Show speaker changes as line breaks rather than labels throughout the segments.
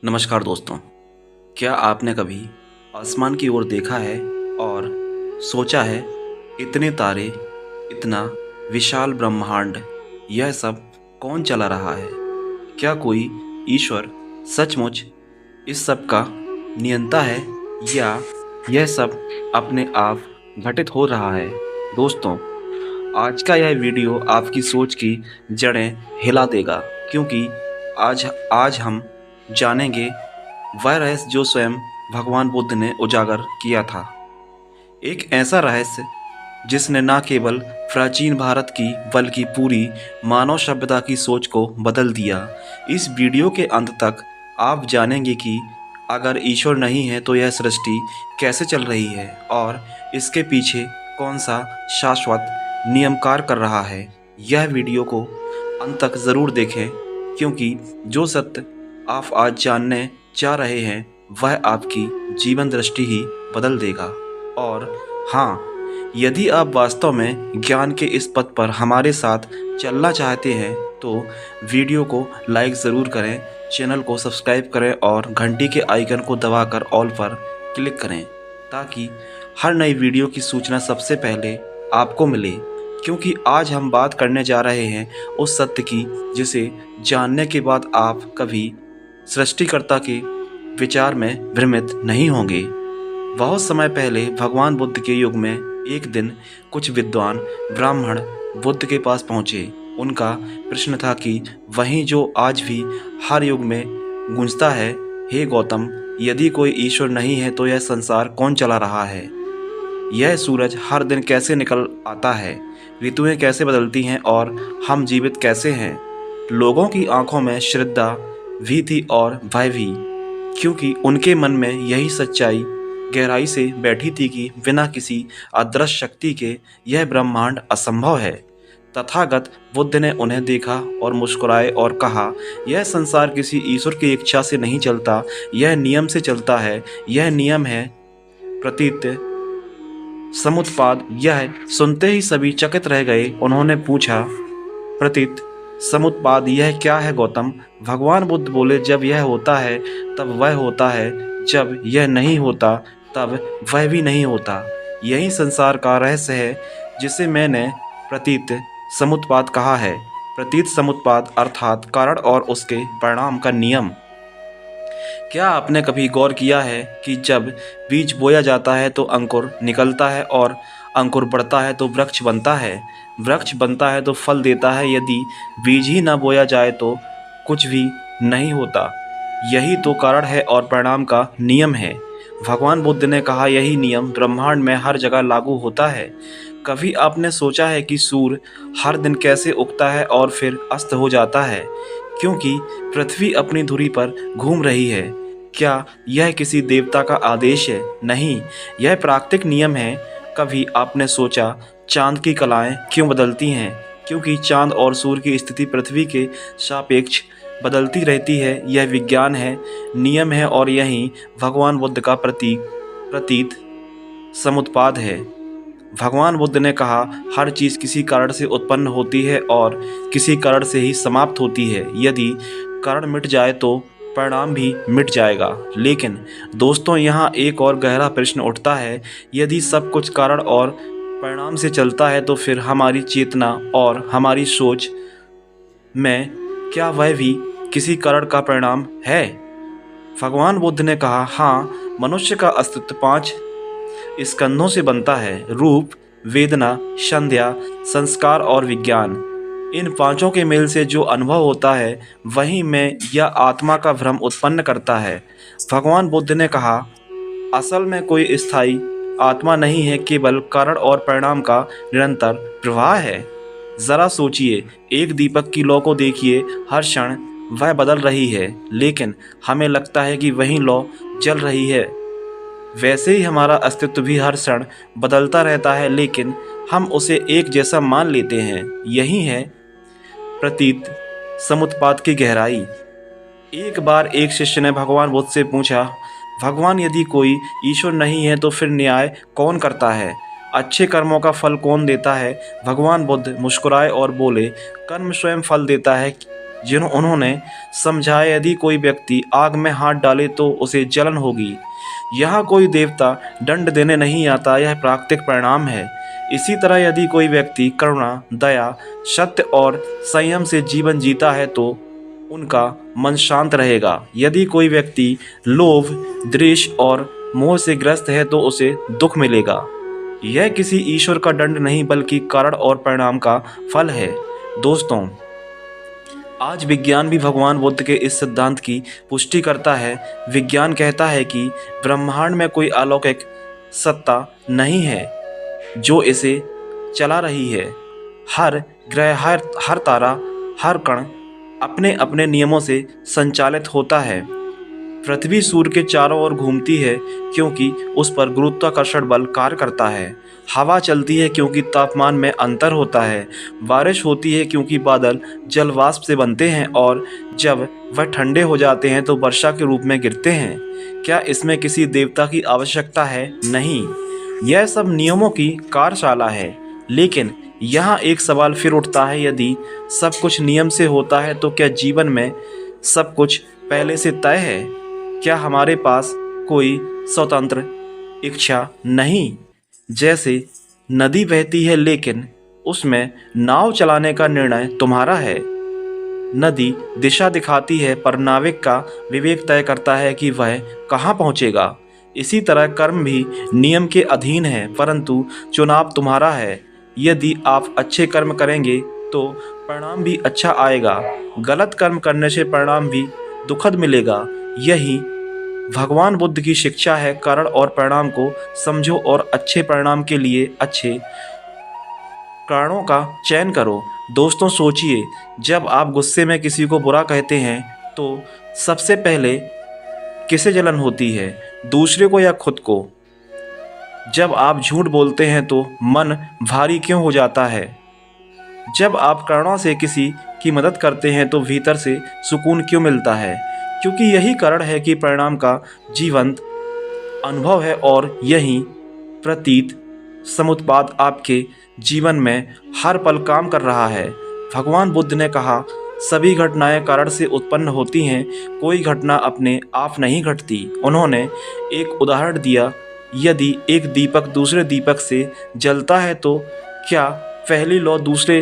नमस्कार दोस्तों। क्या आपने कभी आसमान की ओर देखा है और सोचा है, इतने तारे, इतना विशाल ब्रह्मांड, यह सब कौन चला रहा है? क्या कोई ईश्वर सचमुच इस सब का नियंता है, या यह सब अपने आप घटित हो रहा है? दोस्तों, आज का यह वीडियो आपकी सोच की जड़ें हिला देगा, क्योंकि आज आज हम जानेंगे वह रहस्य जो स्वयं भगवान बुद्ध ने उजागर किया था। एक ऐसा रहस्य जिसने न केवल प्राचीन भारत की बल्कि पूरी मानव सभ्यता की सोच को बदल दिया। इस वीडियो के अंत तक आप जानेंगे कि अगर ईश्वर नहीं है तो यह सृष्टि कैसे चल रही है और इसके पीछे कौन सा शाश्वत नियम कार्य कर रहा है। यह वीडियो को अंत तक ज़रूर देखें, क्योंकि जो सत्य आप आज जानने जा रहे हैं वह आपकी जीवन दृष्टि ही बदल देगा। और हाँ, यदि आप वास्तव में ज्ञान के इस पथ पर हमारे साथ चलना चाहते हैं तो वीडियो को लाइक ज़रूर करें, चैनल को सब्सक्राइब करें और घंटी के आइकन को दबाकर ऑल पर क्लिक करें, ताकि हर नई वीडियो की सूचना सबसे पहले आपको मिले। क्योंकि आज हम बात करने जा रहे हैं उस सत्य की जिसे जानने के बाद आप कभी सृष्टिकर्ता के विचार में भ्रमित नहीं होंगे। बहुत समय पहले भगवान बुद्ध के युग में एक दिन कुछ विद्वान ब्राह्मण बुद्ध के पास पहुँचे। उनका प्रश्न था कि वही जो आज भी हर युग में गूंजता है, हे गौतम, यदि कोई ईश्वर नहीं है तो यह संसार कौन चला रहा है? यह सूरज हर दिन कैसे निकल आता है? ऋतुएं कैसे बदलती हैं और हम जीवित कैसे हैं? लोगों की आंखों में श्रद्धा भी थी और भय भी, क्योंकि उनके मन में यही सच्चाई गहराई से बैठी थी कि बिना किसी अदृश्य शक्ति के यह ब्रह्मांड असंभव है। तथागत बुद्ध ने उन्हें देखा और मुस्कुराए और कहा, यह संसार किसी ईश्वर की इच्छा से नहीं चलता, यह नियम से चलता है। यह नियम है प्रतीत समुत्पाद। यह सुनते ही सभी चकित रह गए। उन्होंने पूछा, प्रतीत समुत्पाद यह क्या है गौतम? भगवान बुद्ध बोले, जब यह होता है तब वह होता है, जब यह नहीं होता तब वह भी नहीं होता। यही संसार का रहस्य है जिसे मैंने प्रतीत समुत्पाद कहा है। प्रतीत समुत्पाद अर्थात कारण और उसके परिणाम का नियम। क्या आपने कभी गौर किया है कि जब बीज बोया जाता है तो अंकुर निकलता है और अंकुर बढ़ता है तो वृक्ष बनता है, वृक्ष बनता है तो फल देता है। यदि बीज ही न बोया जाए तो कुछ भी नहीं होता। यही तो कारण है और परिणाम का नियम है। भगवान बुद्ध ने कहा, यही नियम ब्रह्मांड में हर जगह लागू होता है। कभी आपने सोचा है कि सूर्य हर दिन कैसे उगता है और फिर अस्त हो जाता है? क्योंकि पृथ्वी अपनी धुरी पर घूम रही है। क्या यह किसी देवता का आदेश है? नहीं, यह प्राकृतिक नियम है। कभी आपने सोचा चांद की कलाएं क्यों बदलती हैं? क्योंकि चांद और सूर्य की स्थिति पृथ्वी के सापेक्ष बदलती रहती है। यह विज्ञान है, नियम है, और यही भगवान बुद्ध का प्रतीत समुत्पाद है। भगवान बुद्ध ने कहा, हर चीज़ किसी कारण से उत्पन्न होती है और किसी कारण से ही समाप्त होती है। यदि कारण मिट जाए तो परिणाम भी मिट जाएगा। लेकिन दोस्तों, यहाँ एक और गहरा प्रश्न उठता है, यदि सब कुछ कारण और परिणाम से चलता है तो फिर हमारी चेतना और हमारी सोच में क्या वह भी किसी कारण का परिणाम है? भगवान बुद्ध ने कहा, हाँ, मनुष्य का अस्तित्व 5 स्कंधों से बनता है: रूप, वेदना, संध्या, संस्कार और विज्ञान। इन पांचों के मेल से जो अनुभव होता है वही मैं या आत्मा का भ्रम उत्पन्न करता है। भगवान बुद्ध ने कहा, असल में कोई स्थायी आत्मा नहीं है, केवल कारण और परिणाम का निरंतर प्रवाह है। जरा सोचिए, एक दीपक की लौ को देखिए, हर क्षण वह बदल रही है, लेकिन हमें लगता है कि वही लौ जल रही है। वैसे ही हमारा अस्तित्व भी हर क्षण बदलता रहता है, लेकिन हम उसे एक जैसा मान लेते हैं। यही है प्रतीत समुत्पाद की गहराई। एक बार एक शिष्य ने भगवान बुद्ध से पूछा, भगवान, यदि कोई ईश्वर नहीं है तो फिर न्याय कौन करता है? अच्छे कर्मों का फल कौन देता है? भगवान बुद्ध मुस्कुराए और बोले, कर्म स्वयं फल देता है। उन्होंने समझाया, यदि कोई व्यक्ति आग में हाथ डाले तो उसे जलन होगी। यहाँ कोई देवता दंड देने नहीं आता, यह प्राकृतिक परिणाम है। इसी तरह यदि कोई व्यक्ति करुणा, दया, सत्य और संयम से जीवन जीता है तो उनका मन शांत रहेगा। यदि कोई व्यक्ति लोभ, द्वेष और मोह से ग्रस्त है तो उसे दुख मिलेगा। यह किसी ईश्वर का दंड नहीं बल्कि कारण और परिणाम का फल है। दोस्तों, आज विज्ञान भी भगवान बुद्ध के इस सिद्धांत की पुष्टि करता है। विज्ञान कहता है कि ब्रह्मांड में कोई अलौकिक सत्ता नहीं है जो इसे चला रही है। हर ग्रह, हर तारा, हर कण अपने अपने नियमों से संचालित होता है। पृथ्वी सूर्य के चारों ओर घूमती है क्योंकि उस पर गुरुत्वाकर्षण बल कार्य करता है। हवा चलती है क्योंकि तापमान में अंतर होता है। बारिश होती है क्योंकि बादल जल वाष्प से बनते हैं और जब वह ठंडे हो जाते हैं तो वर्षा के रूप में गिरते हैं। क्या इसमें किसी देवता की आवश्यकता है? नहीं, यह सब नियमों की कार्यशाला है। लेकिन यहाँ एक सवाल फिर उठता है, यदि सब कुछ नियम से होता है तो क्या जीवन में सब कुछ पहले से तय है? क्या हमारे पास कोई स्वतंत्र इच्छा नहीं? जैसे नदी बहती है लेकिन उसमें नाव चलाने का निर्णय तुम्हारा है। नदी दिशा दिखाती है पर नाविक का विवेक तय करता है कि वह कहाँ पहुँचेगा। इसी तरह कर्म भी नियम के अधीन है परंतु चुनाव तुम्हारा है। यदि आप अच्छे कर्म करेंगे तो परिणाम भी अच्छा आएगा। गलत कर्म करने से परिणाम भी दुखद मिलेगा। यही भगवान बुद्ध की शिक्षा है। कारण और परिणाम को समझो और अच्छे परिणाम के लिए अच्छे कारणों का चयन करो। दोस्तों, सोचिए, जब आप गुस्से में किसी को बुरा कहते हैं तो सबसे पहले किसे जलन होती है, दूसरे को या खुद को? जब आप झूठ बोलते हैं तो मन भारी क्यों हो जाता है? जब आप करुणा से किसी की मदद करते हैं तो भीतर से सुकून क्यों मिलता है? क्योंकि यही कारण है कि परिणाम का जीवंत अनुभव है और यही प्रतीत समुत्पाद आपके जीवन में हर पल काम कर रहा है। भगवान बुद्ध ने कहा, सभी घटनाएं कारण से उत्पन्न होती हैं, कोई घटना अपने आप नहीं घटती। उन्होंने एक उदाहरण दिया, यदि एक दीपक दूसरे दीपक से जलता है तो क्या पहली लौ दूसरे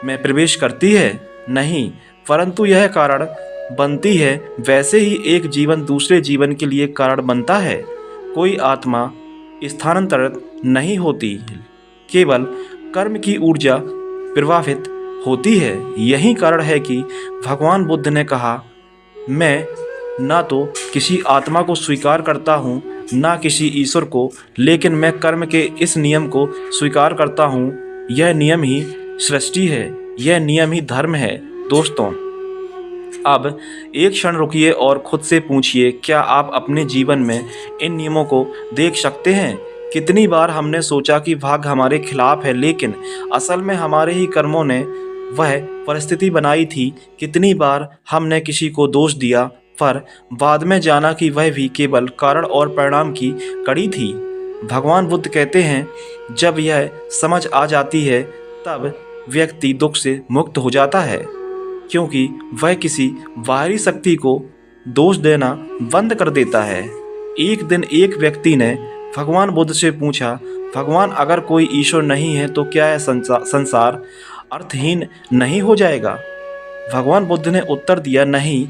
में प्रवेश करती है? नहीं, परंतु यह कारण बनती है। वैसे ही एक जीवन दूसरे जीवन के लिए कारण बनता है। कोई आत्मा स्थानांतरित नहीं होती, केवल कर्म की ऊर्जा प्रवाहित होती है। यही कारण है कि भगवान बुद्ध ने कहा, मैं ना तो किसी आत्मा को स्वीकार करता हूँ ना किसी ईश्वर को, लेकिन मैं कर्म के इस नियम को स्वीकार करता हूँ। यह नियम ही सृष्टि है, यह नियम ही धर्म है। दोस्तों, अब एक क्षण रुकिए और खुद से पूछिए, क्या आप अपने जीवन में इन नियमों को देख सकते हैं? कितनी बार हमने सोचा कि भाग्य हमारे खिलाफ है, लेकिन असल में हमारे ही कर्मों ने वह परिस्थिति बनाई थी। कितनी बार हमने किसी को दोष दिया पर बाद में जाना कि वह भी केवल कारण और परिणाम की कड़ी थी। भगवान बुद्ध कहते हैं, जब यह समझ आ जाती है तब व्यक्ति दुख से मुक्त हो जाता है, क्योंकि वह किसी बाहरी शक्ति को दोष देना बंद कर देता है। एक दिन एक व्यक्ति ने भगवान बुद्ध से पूछा, भगवान, अगर कोई ईश्वर नहीं है तो क्या यह संसार अर्थहीन नहीं हो जाएगा? भगवान बुद्ध ने उत्तर दिया, नहीं,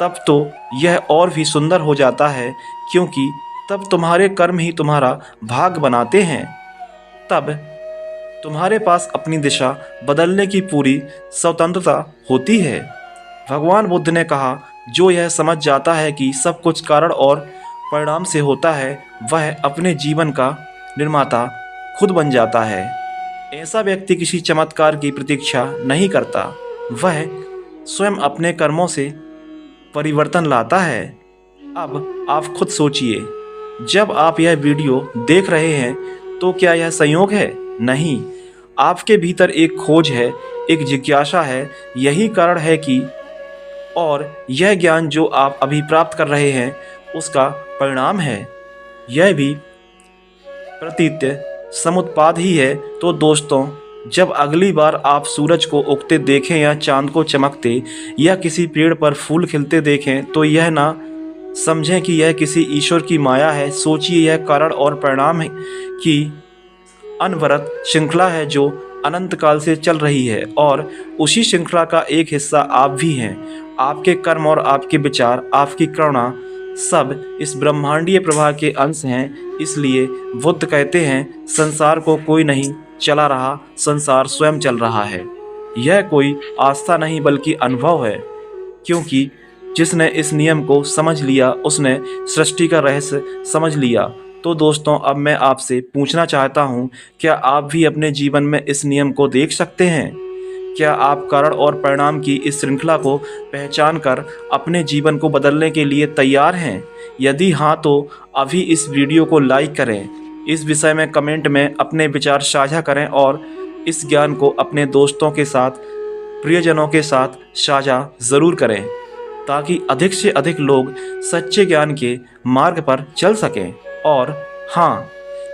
तब तो यह और भी सुंदर हो जाता है, क्योंकि तब तुम्हारे कर्म ही तुम्हारा भाग्य बनाते हैं। तब तुम्हारे पास अपनी दिशा बदलने की पूरी स्वतंत्रता होती है। भगवान बुद्ध ने कहा, जो यह समझ जाता है कि सब कुछ कारण और परिणाम से होता है, वह अपने जीवन का निर्माता खुद बन जाता है। ऐसा व्यक्ति किसी चमत्कार की प्रतीक्षा नहीं करता, वह स्वयं अपने कर्मों से परिवर्तन लाता है। अब आप खुद सोचिए, जब आप यह वीडियो देख रहे हैं तो क्या यह संयोग है? नहीं, आपके भीतर एक खोज है, एक जिज्ञासा है। यही कारण है कि और यह ज्ञान जो आप अभी प्राप्त कर रहे हैं उसका परिणाम है। यह भी प्रतीत समुत्पाद ही है। तो दोस्तों, जब अगली बार आप सूरज को उगते देखें या चांद को चमकते या किसी पेड़ पर फूल खिलते देखें तो यह ना समझें कि यह किसी ईश्वर की माया है। सोचिए, यह कारण और परिणाम है कि अनवरत श्रृंखला है जो अनंत काल से चल रही है, और उसी श्रृंखला का एक हिस्सा आप भी हैं। आपके कर्म और आपके विचार, आपकी करुणा सब इस ब्रह्मांडीय प्रवाह के अंश हैं। इसलिए बुद्ध कहते हैं, संसार को कोई नहीं चला रहा, संसार स्वयं चल रहा है। यह कोई आस्था नहीं बल्कि अनुभव है, क्योंकि जिसने इस नियम को समझ लिया उसने सृष्टि का रहस्य समझ लिया। तो दोस्तों, अब मैं आपसे पूछना चाहता हूँ, क्या आप भी अपने जीवन में इस नियम को देख सकते हैं? क्या आप कारण और परिणाम की इस श्रृंखला को पहचान कर अपने जीवन को बदलने के लिए तैयार हैं? यदि हाँ, तो अभी इस वीडियो को लाइक करें, इस विषय में कमेंट में अपने विचार साझा करें और इस ज्ञान को अपने दोस्तों के साथ, प्रियजनों के साथ साझा ज़रूर करें, ताकि अधिक से अधिक लोग सच्चे ज्ञान के मार्ग पर चल सकें। और हाँ,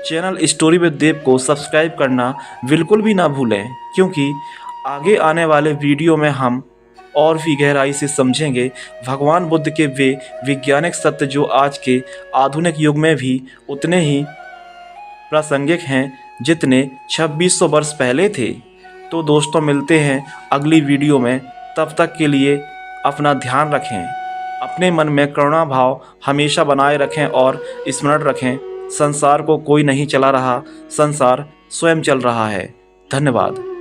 चैनल स्टोरी विद देव को सब्सक्राइब करना बिल्कुल भी ना भूलें, क्योंकि आगे आने वाले वीडियो में हम और भी गहराई से समझेंगे भगवान बुद्ध के वे वैज्ञानिक सत्य जो आज के आधुनिक युग में भी उतने ही प्रासंगिक हैं जितने 2600 वर्ष पहले थे। तो दोस्तों, मिलते हैं अगली वीडियो में। तब तक के लिए अपना ध्यान रखें, अपने मन में करुणा भाव हमेशा बनाए रखें और स्मरण रखें, संसार को कोई नहीं चला रहा, संसार स्वयं चल रहा है। धन्यवाद।